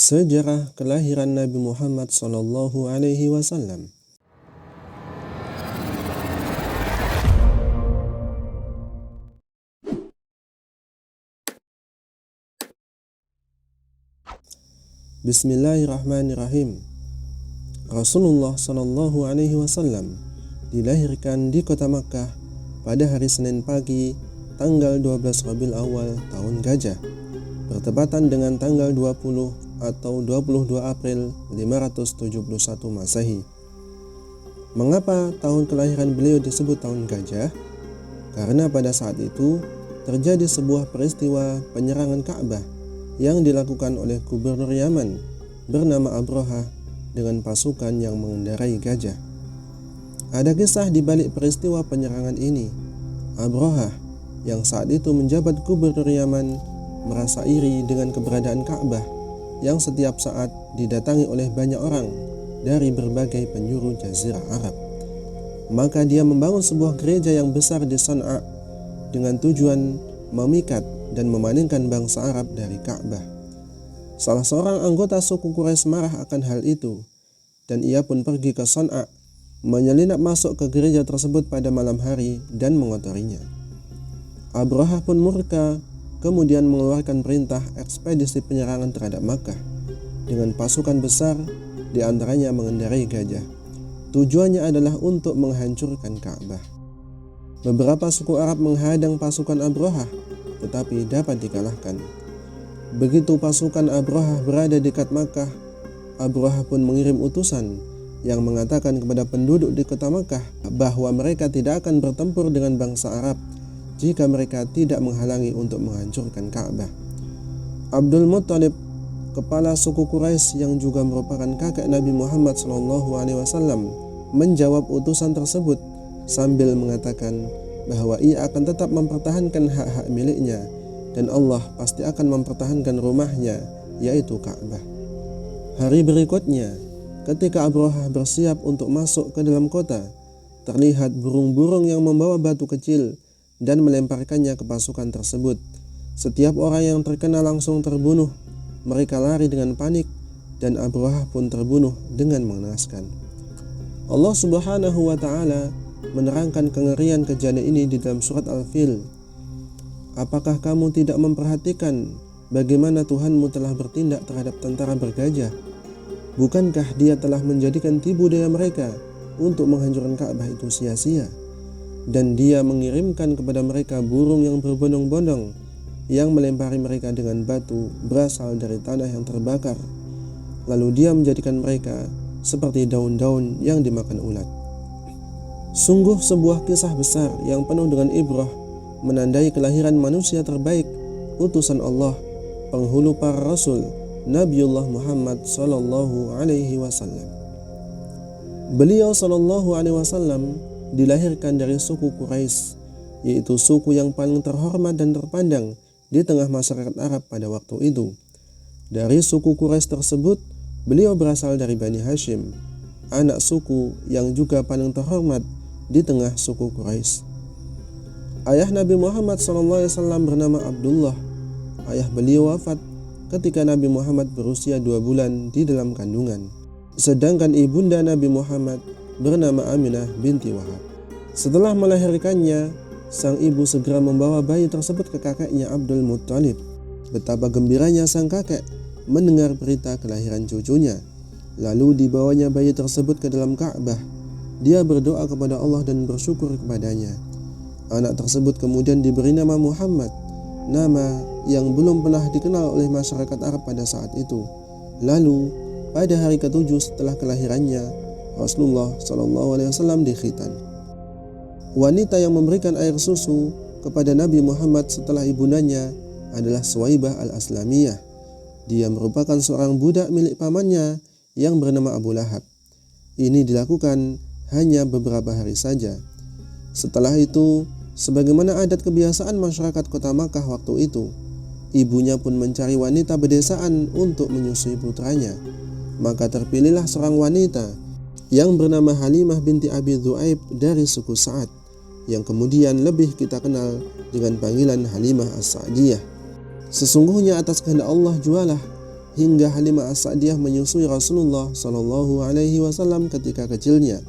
Sejarah kelahiran Nabi Muhammad SAW. Bismillahirrahmanirrahim. Rasulullah SAW dilahirkan di kota Makkah pada hari Senin pagi tanggal 12 Rabiul Awal tahun Gajah, bertepatan dengan tanggal 20 atau 22 April 571 Masehi. Mengapa tahun kelahiran beliau disebut tahun Gajah? Karena pada saat itu terjadi sebuah peristiwa penyerangan Ka'bah yang dilakukan oleh gubernur Yaman bernama Abrahah dengan pasukan yang mengendarai gajah. Ada kisah di balik peristiwa penyerangan ini. Abrahah yang saat itu menjabat gubernur Yaman merasa iri dengan keberadaan Ka'bah yang setiap saat didatangi oleh banyak orang dari berbagai penjuru Jazirah Arab. Maka dia membangun sebuah gereja yang besar di Sana'a dengan tujuan memikat dan memalingkan bangsa Arab dari Ka'bah. Salah seorang anggota suku Quraisy marah akan hal itu, dan ia pun pergi ke Sana'a, menyelinap masuk ke gereja tersebut pada malam hari dan mengotorinya. Abrahah pun murka, kemudian mengeluarkan perintah ekspedisi penyerangan terhadap Makkah dengan pasukan besar, di antaranya mengendarai gajah. Tujuannya adalah untuk menghancurkan Ka'bah. Beberapa suku Arab menghadang pasukan Abrahah, tetapi dapat dikalahkan. Begitu pasukan Abrahah berada dekat Makkah, Abrahah pun mengirim utusan yang mengatakan kepada penduduk di kota Makkah bahwa mereka tidak akan bertempur dengan bangsa Arab jika mereka tidak menghalangi untuk menghancurkan Ka'bah. Abdul Muttalib, kepala suku Quraisy yang juga merupakan kakek Nabi Muhammad SAW, menjawab utusan tersebut sambil mengatakan bahwa ia akan tetap mempertahankan hak-hak miliknya dan Allah pasti akan mempertahankan rumahnya, yaitu Ka'bah. Hari berikutnya, ketika Abrahah bersiap untuk masuk ke dalam kota, terlihat burung-burung yang membawa batu kecil dan melemparkannya ke pasukan tersebut. Setiap orang yang terkena langsung terbunuh. Mereka lari dengan panik dan Abrahah pun terbunuh dengan mengenaskan. Allah Subhanahu wa Ta'ala menerangkan kengerian kejadian ini di dalam surat Al-Fil. Apakah kamu tidak memperhatikan bagaimana Tuhanmu telah bertindak terhadap tentara bergajah? Bukankah Dia telah menjadikan tipu daya mereka untuk menghancurkan Ka'bah itu sia-sia? Dan Dia mengirimkan kepada mereka burung yang berbondong-bondong yang melempari mereka dengan batu berasal dari tanah yang terbakar. Lalu Dia menjadikan mereka seperti daun-daun yang dimakan ulat. Sungguh sebuah kisah besar yang penuh dengan ibrah, menandai kelahiran manusia terbaik, utusan Allah, penghulu para rasul, Nabiullah Muhammad SAW. Beliau SAW dilahirkan dari suku Quraisy, yaitu suku yang paling terhormat dan terpandang di tengah masyarakat Arab pada waktu itu. Dari suku Quraisy tersebut, beliau berasal dari Bani Hashim, anak suku yang juga paling terhormat di tengah suku Quraisy. Ayah Nabi Muhammad SAW bernama Abdullah. Ayah beliau wafat ketika Nabi Muhammad berusia 2 bulan di dalam kandungan. Sedangkan ibunda Nabi Muhammad bernama Aminah binti Wahab. Setelah melahirkannya, sang ibu segera membawa bayi tersebut ke kakeknya Abdul Muttalib. Betapa gembiranya sang kakek mendengar berita kelahiran cucunya. Lalu dibawanya bayi tersebut ke dalam Ka'bah. Dia berdoa kepada Allah dan bersyukur kepadanya. Anak tersebut kemudian diberi nama Muhammad, nama yang belum pernah dikenal oleh masyarakat Arab pada saat itu. Lalu pada hari ke-7 setelah kelahirannya, Rasulullah SAW dikhitan. Wanita yang memberikan air susu kepada Nabi Muhammad setelah ibundanya adalah Suwaibah al-Aslamiyah. Dia merupakan seorang budak milik pamannya yang bernama Abu Lahab. Ini dilakukan hanya beberapa hari saja. Setelah itu, sebagaimana adat kebiasaan masyarakat kota Makkah waktu itu, ibunya pun mencari wanita pedesaan untuk menyusui putranya. Maka terpilihlah seorang wanita yang bernama Halimah binti Abi Dhu'aib dari suku Sa'ad, yang kemudian lebih kita kenal dengan panggilan Halimah As-Sa'diyah. Sesungguhnya atas kehendak Allah jualah hingga Halimah As-Sa'diyah menyusui Rasulullah Shallallahu Alaihi Wasallam ketika kecilnya.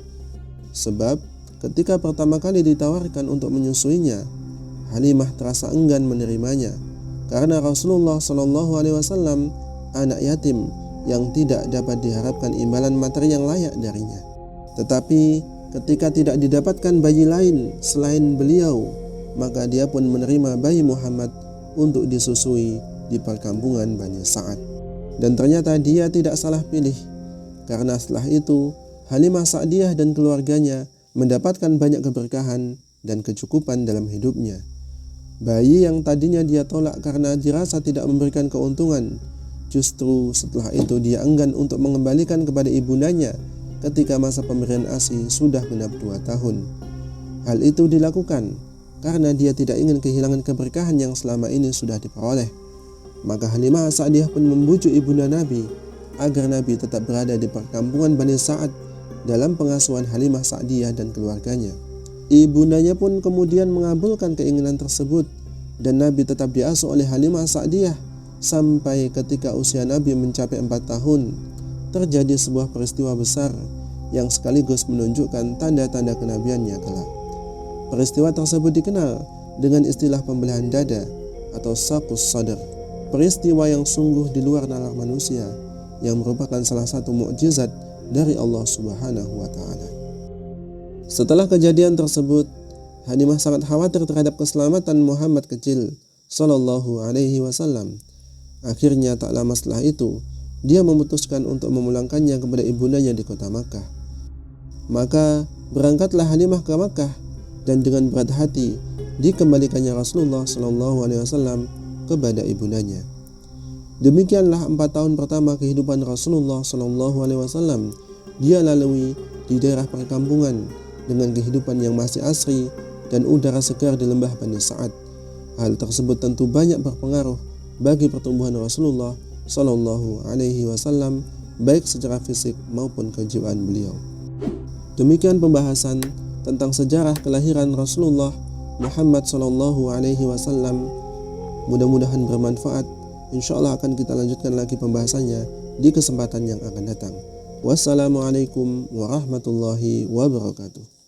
Sebab ketika pertama kali ditawarkan untuk menyusuinya, Halimah terasa enggan menerimanya karena Rasulullah Shallallahu Alaihi Wasallam anak yatim yang tidak dapat diharapkan imbalan materi yang layak darinya. Tetapi ketika tidak didapatkan bayi lain selain beliau, maka dia pun menerima bayi Muhammad untuk disusui di perkampungan Bani Sa'ad. Dan ternyata dia tidak salah pilih, karena setelah itu Halimah Sa'diyah dan keluarganya mendapatkan banyak keberkahan dan kecukupan dalam hidupnya. Bayi yang tadinya dia tolak karena dirasa tidak memberikan keuntungan, justru setelah itu dia enggan untuk mengembalikan kepada ibundanya ketika masa pemberian ASI sudah genap 2 tahun. Hal itu dilakukan karena dia tidak ingin kehilangan keberkahan yang selama ini sudah diperoleh. Maka Halimah As-Sa'diyah pun membujuk ibunda Nabi agar Nabi tetap berada di perkampungan Bani Sa'ad dalam pengasuhan Halimah Sa'diyah dan keluarganya. Ibundanya pun kemudian mengabulkan keinginan tersebut dan Nabi tetap diasuh oleh Halimah Sa'diyah sampai ketika usia Nabi mencapai 4 tahun terjadi sebuah peristiwa besar yang sekaligus menunjukkan tanda-tanda kenabiannya kelak. Peristiwa tersebut dikenal dengan istilah pembelahan dada atau Shaqus Sadr. Peristiwa yang sungguh di luar nalar manusia yang merupakan salah satu mukjizat dari Allah Subhanahu wa Ta'ala. Setelah kejadian tersebut, Halimah sangat khawatir terhadap keselamatan Muhammad kecil Sallallahu Alaihi Wasallam. Akhirnya tak lama setelah itu, dia memutuskan untuk memulangkannya kepada ibundanya di kota Makkah. Maka berangkatlah Halimah ke Makkah dan dengan berat hati dikembalikannya Rasulullah Sallallahu Alaihi Wasallam kepada ibundanya. Demikianlah 4 tahun pertama kehidupan Rasulullah Sallallahu Alaihi Wasallam dia lalui di daerah perkampungan dengan kehidupan yang masih asri dan udara segar di lembah Bani Sa'ad. Hal tersebut tentu banyak berpengaruh bagi pertumbuhan Rasulullah Sallallahu Alaihi Wasallam baik secara fisik maupun kejiwaan beliau. Demikian pembahasan tentang sejarah kelahiran Rasulullah Muhammad Sallallahu Alaihi Wasallam. Mudah-mudahan bermanfaat. Insyaallah akan kita lanjutkan lagi pembahasannya di kesempatan yang akan datang. Wassalamualaikum warahmatullahi wabarakatuh.